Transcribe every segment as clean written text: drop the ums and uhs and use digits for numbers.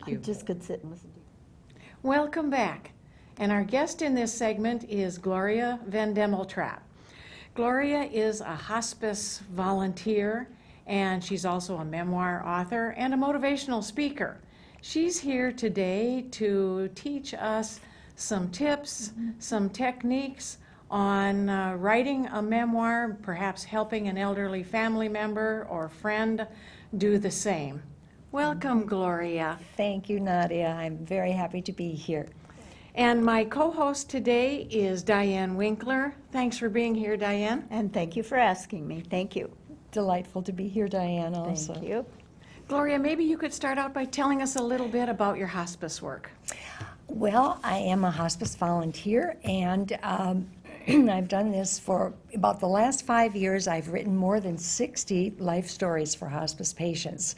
Thank you. I just could sit and listen to you. Welcome back. And our guest in this segment is Gloria VanDemmeltraadt. Gloria is a hospice volunteer, and she's also a memoir author and a motivational speaker. She's here today to teach us some tips, some techniques on writing a memoir, perhaps helping an elderly family member or friend do the same. Welcome, Gloria. Thank you, Nadia. I'm very happy to be here. And my co-host today is Diane Winkler. Thanks for being here, Diane. And thank you for asking me. Thank you. Delightful to be here, Diane, also. Thank you. Gloria, maybe you could start out by telling us a little bit about your hospice work. Well, I am a hospice volunteer, and I've done this for about the last 5 years. I've written more than 60 life stories for hospice patients.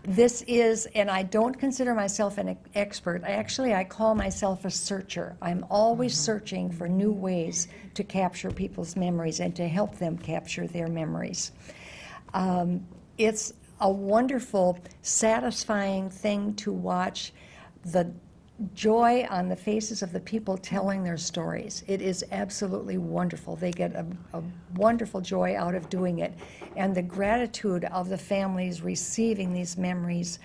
This is, and I don't consider myself an expert. I call myself a searcher. I'm always searching for new ways to capture people's memories and to help them capture their memories. It's a wonderful, satisfying thing to watch the joy on the faces of the people telling their stories. It is absolutely wonderful. They get a wonderful joy out of doing it. And the gratitude of the families receiving these memories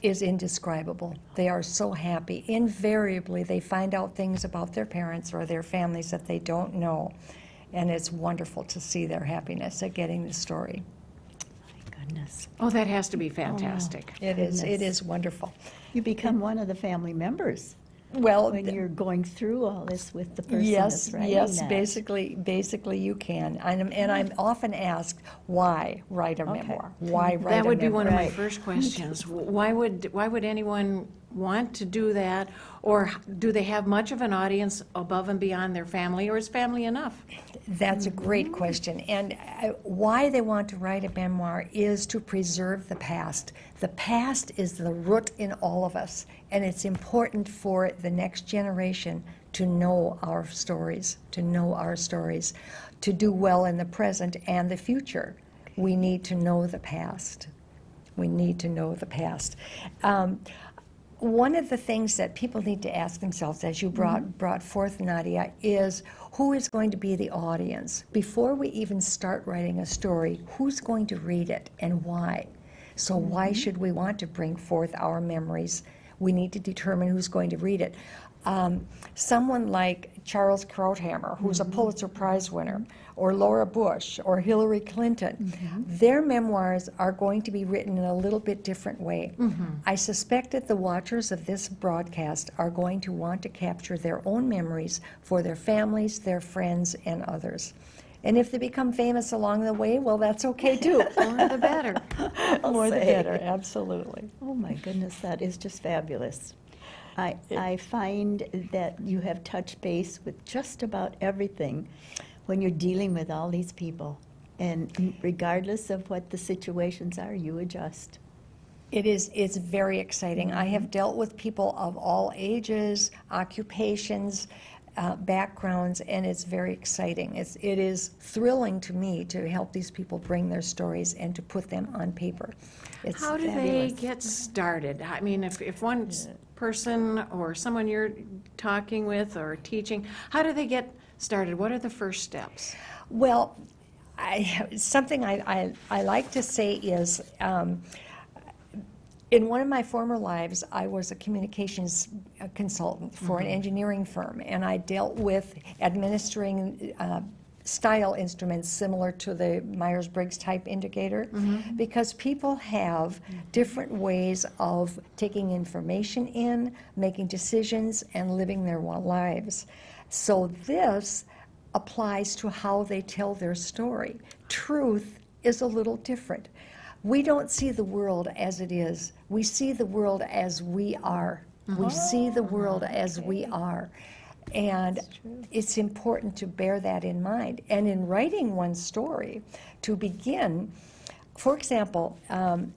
is indescribable. They are so happy. Invariably, they find out things about their parents or their families that they don't know. And it's wonderful to see their happiness at getting the story. My goodness. Oh, that has to be fantastic. It is wonderful. You become one of the family members Well, when you're going through all this with the person yes, that's writing yes, that. basically you can. And I'm often asked, why write a memoir? Why write a memoir? That would be one of my Right. first questions. Why would anyone want to do that? Or do they have much of an audience above and beyond their family, or is family enough? That's a great question. And why they want to write a memoir is to preserve the past. The past is the root in all of us, and it's important for the next generation to know our stories, to do well in the present and the future. We need to know the past. We need to know the past. One of the things that people need to ask themselves, as you brought forth, Nadia, is who is going to be the audience? Before we even start writing a story, who's going to read it and why? So why should we want to bring forth our memories? We need to determine who's going to read it. Someone like Charles Krauthammer, who's a Pulitzer Prize winner, or Laura Bush, or Hillary Clinton, their memoirs are going to be written in a little bit different way. I suspect that the watchers of this broadcast are going to want to capture their own memories for their families, their friends, and others. And if they become famous along the way, well, that's okay too. More the better. More the better, absolutely. Oh my goodness, that is just fabulous. I find that you have touched base with just about everything when you're dealing with all these people. And regardless of what the situations are, you adjust. It's very exciting. I have dealt with people of all ages, occupations, backgrounds, and it's very exciting. It is thrilling to me to help these people bring their stories and to put them on paper. It's How do fabulous. they get started? I mean, if one person or someone you're talking with or teaching, how do they get started? What are the first steps? Well, something I like to say is, in one of my former lives, I was a communications consultant for an engineering firm, and I dealt with administering style instruments similar to the Myers-Briggs type indicator, because people have different ways of taking information in, making decisions, and living their lives. So this applies to how they tell their story. Truth is a little different. We don't see the world as it is. We see the world as we are. We see the world as we are. And it's important to bear that in mind. And in writing one story, to begin, for example,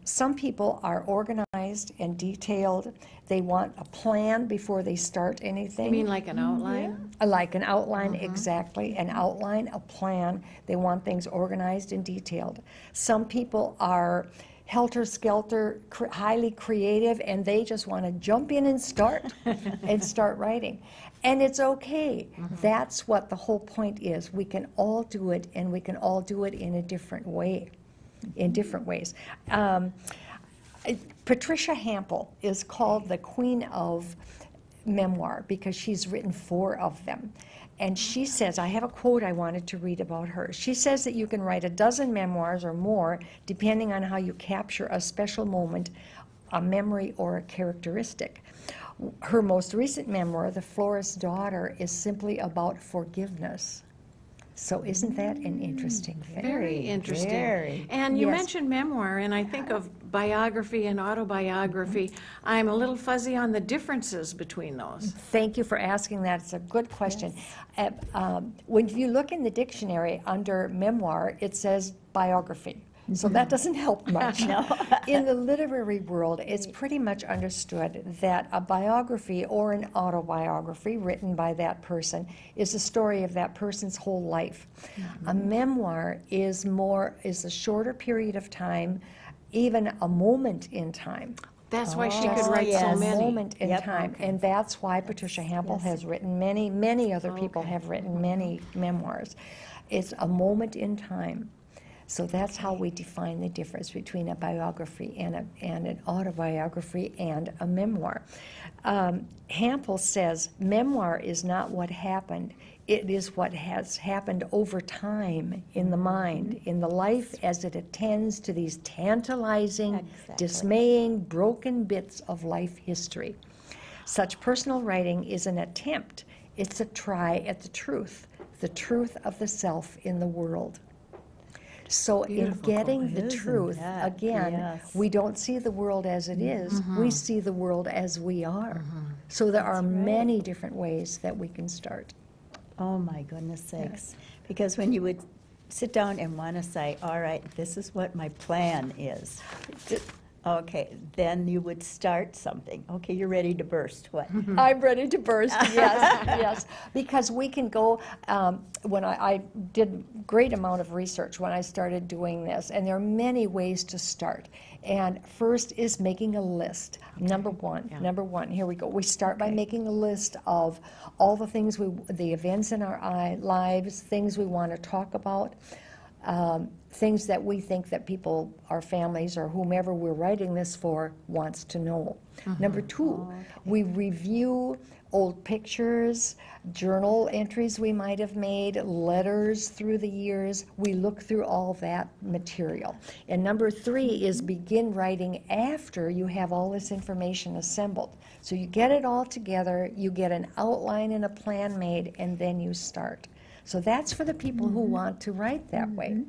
some people are organized and detailed. They want a plan before they start anything. You mean like an outline? Like an outline, exactly. An outline, a plan. They want things organized and detailed. Some people are helter-skelter, highly creative, and they just want to jump in and start writing. And it's okay. That's what the whole point is. We can all do it, and we can all do it in a different way, in different ways. Patricia Hampel is called the queen of memoir because she's written 4 of them. And she says, I have a quote I wanted to read about her. She says that you can write 12 memoirs or more depending on how you capture a special moment, a memory, or a characteristic. Her most recent memoir, The Florist's Daughter, is simply about forgiveness. So isn't that an interesting thing? Very interesting. Very. And you Yes. mentioned memoir, and I think of biography and autobiography. I'm a little fuzzy on the differences between those. Thank you for asking that. It's a good question. When you look in the dictionary under memoir, it says biography. So that doesn't help much. In the literary world, it's pretty much understood that a biography or an autobiography written by that person is a story of that person's whole life. A memoir is a shorter period of time, even a moment in time. That's why she could Oh, write so yes. many. Moment in Yep. time, and that's why Patricia Hampel has written many, many other people have written many memoirs. It's a moment in time. So that's how we define the difference between a biography and an autobiography and a memoir. Hampel says, memoir is not what happened, it is what has happened over time in the mind, in the life as it attends to these tantalizing, Exactly. dismaying, broken bits of life history. Such personal writing is an attempt, it's a try at the truth of the self in the world. So Beautiful in getting quote. the Isn't truth, that- again, yes. we don't see the world as it is, we see the world as we are. So there are many different ways that we can start. Oh, my goodness sakes. Because when you would sit down and want to say, all right, this is what my plan is. Okay, then you would start something. Okay, you're ready to burst. What? I'm ready to burst, yes, yes. Because we can go, when I did great amount of research when I started doing this, and there are many ways to start. And first is making a list. Number one, here we go. We start by making a list of all the things, the events in our lives, things we want to talk about, things that we think that people, our families, or whomever we're writing this for, wants to know. Number 2, we review old pictures, journal entries we might have made, letters through the years. We look through all that material. And number 3 is begin writing after you have all this information assembled. So you get it all together, you get an outline and a plan made, and then you start. So that's for the people who want to write that way.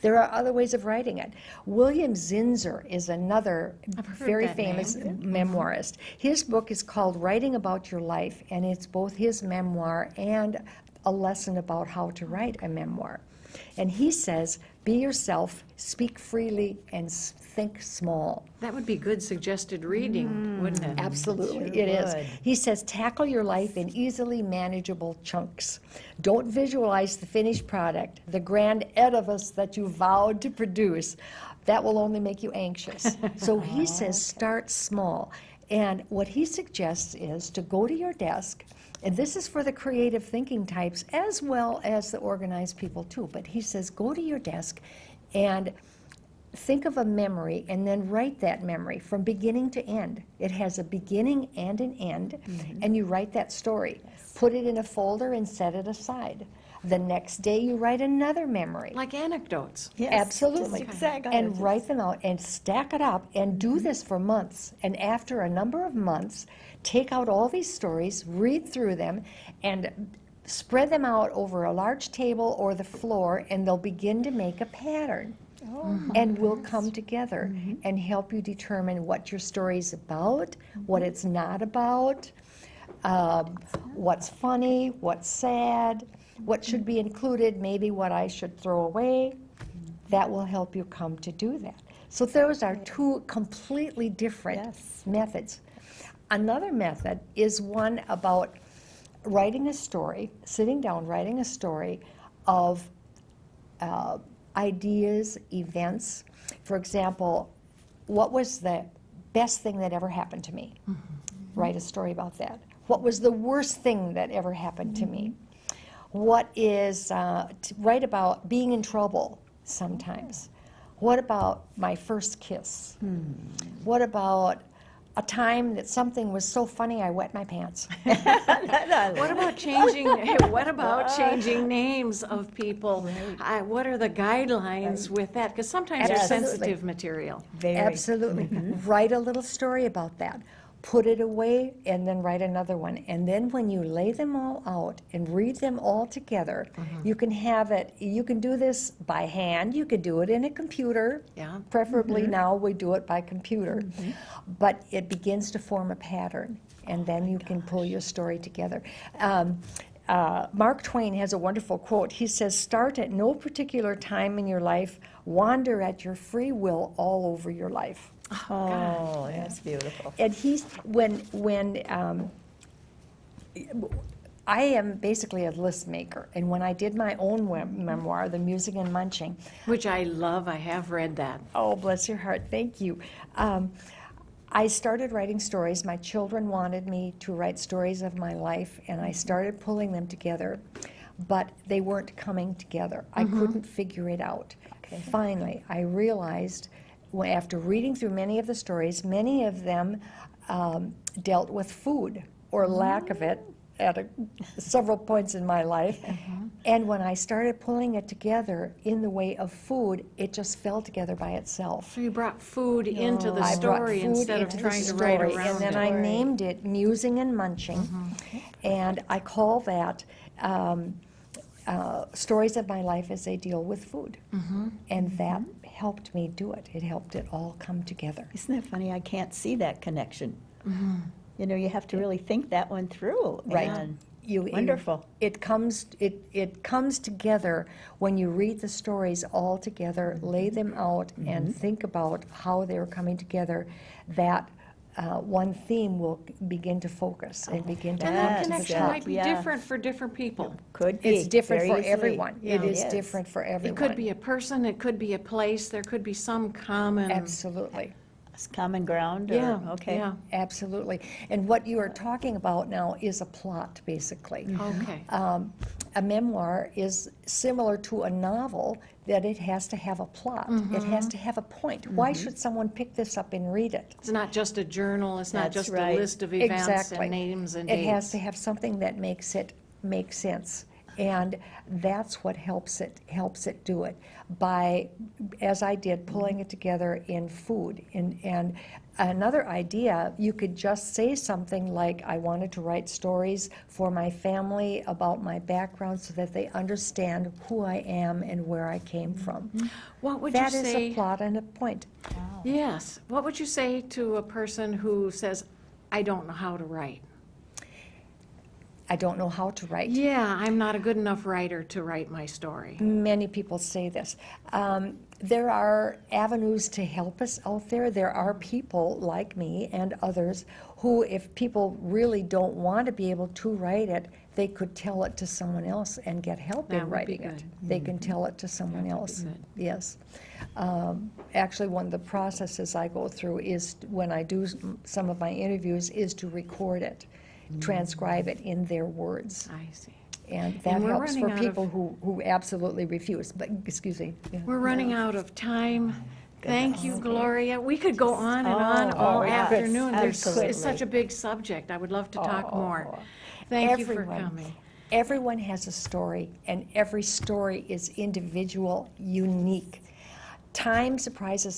There are other ways of writing it. William Zinsser is another very that famous memoirist. His book is called Writing About Your Life, and it's both his memoir and a lesson about how to write a memoir. And he says, be yourself, speak freely, and think small. That would be good suggested reading, wouldn't it? Absolutely, Sure it is. would. He says, tackle your life in easily manageable chunks. Don't visualize the finished product, the grand edifice that you vowed to produce. That will only make you anxious. So he says, start small. And what he suggests is to go to your desk, and this is for the creative thinking types as well as the organized people too, but he says, go to your desk and think of a memory and then write that memory from beginning to end. It has a beginning and an end, and you write that story. Put it in a folder and set it aside. The next day you write another memory. Like anecdotes. Yes, Absolutely. just exactly. And write them out and stack it up and do this for months. And after a number of months, take out all these stories, read through them, and spread them out over a large table or the floor, and they'll begin to make a pattern. And will come together and help you determine what your story's about, what it's not about, what's funny, what's sad, what should be included, maybe what I should throw away. That will help you come to do that. So those are 2 completely different Yes. methods. Another method is one about writing a story, sitting down, writing a story of ideas, events. For example, what was the best thing that ever happened to me? Write a story about that. What was the worst thing that ever happened to me? What is, write about being in trouble sometimes. What about my first kiss? What about a time that something was so funny I wet my pants? What about changing names of people? What are the guidelines with that? Because sometimes there's Absolutely. sensitive material. Very. Absolutely. Write a little story about that. Put it away and then write another one. And then when you lay them all out and read them all together, you can have it, you can do this by hand, you could do it in a computer. Yeah. Preferably now we do it by computer. But it begins to form a pattern, and then you can pull your story together. Mark Twain has a wonderful quote. He says, "Start at no particular time in your life, wander at your free will all over your life." Oh, that's beautiful. And he's, when I am basically a list maker, and when I did my own memoir, The Musing and Munching, Which I love. I have read that. oh, bless your heart, thank you. I started writing stories. My children wanted me to write stories of my life, and I started pulling them together, but they weren't coming together. I couldn't figure it out. Finally, I realized, after reading through many of the stories, many of them dealt with food or lack of it at several points in my life. And when I started pulling it together in the way of food, it just fell together by itself. So you brought food into the I brought story food instead of into the trying to write story, around and then it. I named it Musing and Munching, and I call that stories of my life as they deal with food. And that helped me do it. It helped it all come together. Isn't that funny? I can't see that connection. You know, you have to really think that one through. Right. And You- wonderful. It comes together when you read the stories all together, lay them out, and think about how they're coming together. That one theme will begin to focus and begin to And come that to the connection top. might be Yeah. different for different people. Could be. It's different very for easily. everyone. It Yeah. is Yes. different for everyone. It could be a person, it could be a place, there could be some common. Absolutely. It's common ground. Or, Yeah, okay. yeah. Absolutely. And what you are talking about now is a plot, basically. Okay. A memoir is similar to a novel, that it has to have a plot. It has to have a point. Why should someone pick this up and read it? It's not just a journal, it's not That's just right. a list of events Exactly. and names and It dates. has to have something that makes it make sense. And that's what helps it do it, by, as I did, pulling it together in food. And another idea, you could just say something like, I wanted to write stories for my family about my background so that they understand who I am and where I came from. What would That you is say? a plot and a point. Yes. What would you say to a person who says, I don't know how to write? I don't know how to write. Yeah, I'm not a good enough writer to write my story. Many people say this. There are avenues to help us out there. There are people like me and others who, if people really don't want to be able to write it, they could tell it to someone else and get help That in would be writing it. good. They can tell it to someone That would be else. good. Yes. Actually, one of the processes I go through is, when I do some of my interviews, is to record it, transcribe it in their words. I see. And that we're helps for running out of- people who absolutely refuse. But, excuse me. Yeah. We're running out of time. Thank you, Gloria. We could go on and on Oh, all we could. afternoon. Absolutely. It's such a big subject. I would love to talk more. Thank you for Everyone. coming. Everyone has a story, and every story is individual, unique. Time surprises